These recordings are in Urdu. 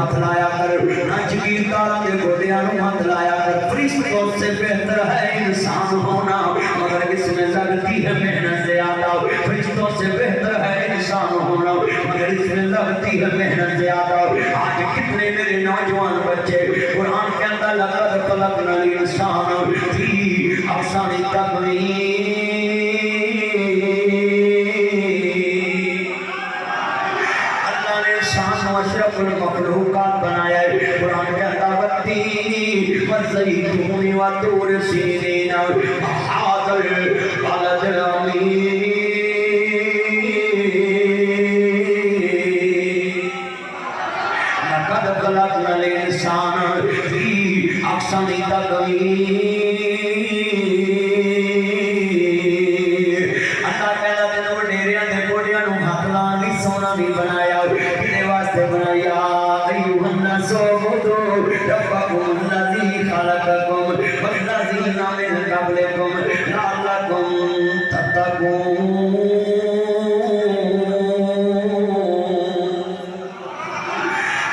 ہاتھ لایا کر نہ جگیرداروں کے گوڑیاں ہاتھ لایا کر فرشتوں سے بہتر ہے انسان ہونا مگر اس میں لگتی ہے محنت زیادہ فرشتوں سے بہتر ہے انسان ہونا مگر اس میں لگتی ہے محنت زیادہ آج کتنے میرے نوجوان بچے قرآن کہتا لقد خلقنا الانسان فی احسن تقویم اشرف المخلوقات بنایا ہے قرآن کہتا والتین والزیتون والطور سینین وہذا البلد الامین لقد خلقنا الانسان فی احسن تقویم اللہ کہتا تینوں وڈیریاں دے گوڑیاں نوں ہاتھ لا نہیں سونا نہیں بنایا بنایا ایوہ الناس اعبدوا ربکم الذی خلقکم والذین من قبلکم لعلکم تتقون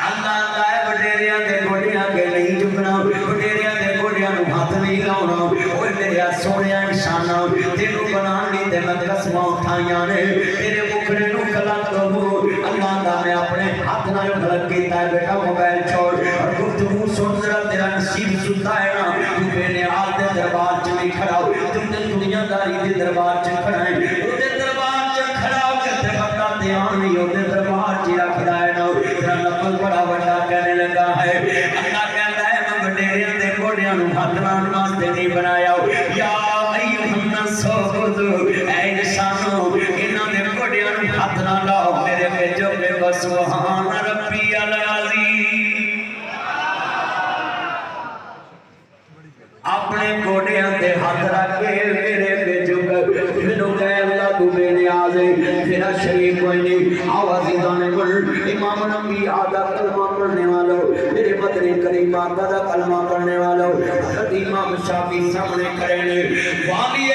اللہ ہے وڈیریاں دے گوڑیاں کے نہیں جھکنا وڈیریاں دے گوڑیاں نوں ہاتھ نہیں لاؤنا اوے میرے سونیا انساناں تینوں بنان دی تے میں قسماں اٹھائیاں نے تیرے مکھڑے نوں کلک دو اللہ دا میں اپنے ہاتھ نہ غلط کیتا ہے بیٹا موبائل چھوڑ اور گفتگو سن ذرا تیرا نصیب سنتا ہے نا تو بے نیاز دے دربار چ نہیں کھڑا تو تے دنیا داری دے دربار چ کھڑا ہے او دے دربار چ کھڑا ہو کے تے بندہ دھیان نہیں او دے دربار چ رکھدا ہے نا تیرا نفل بڑا بڑا کہنے لگا ہے اللہ کہتا ہے میں وڈیریاں دے گوڑیاں نوں ہاتھ لاؤن واسطے نہیں بنایا یا ایھا الناس اعبدوا اے انسانو انہاں دے گوڑیاں نوں ہاتھ نہ لاؤ میرے بھیجو بے سبحان ربی العظیم اپنے گوڑیاں تے ہاتھ رکھ کے میرے بھیجو مینوں کہ اللہ تو بے نیاز ہے تیرا شریک کوئی نہیں آوازی دانے بول امام نبی آدھا کلمہ پڑھنے والوں میرے بدری کریم آدھا کلمہ پڑھنے والوں حضرت امام شافعی سامنے کھڑے نے والی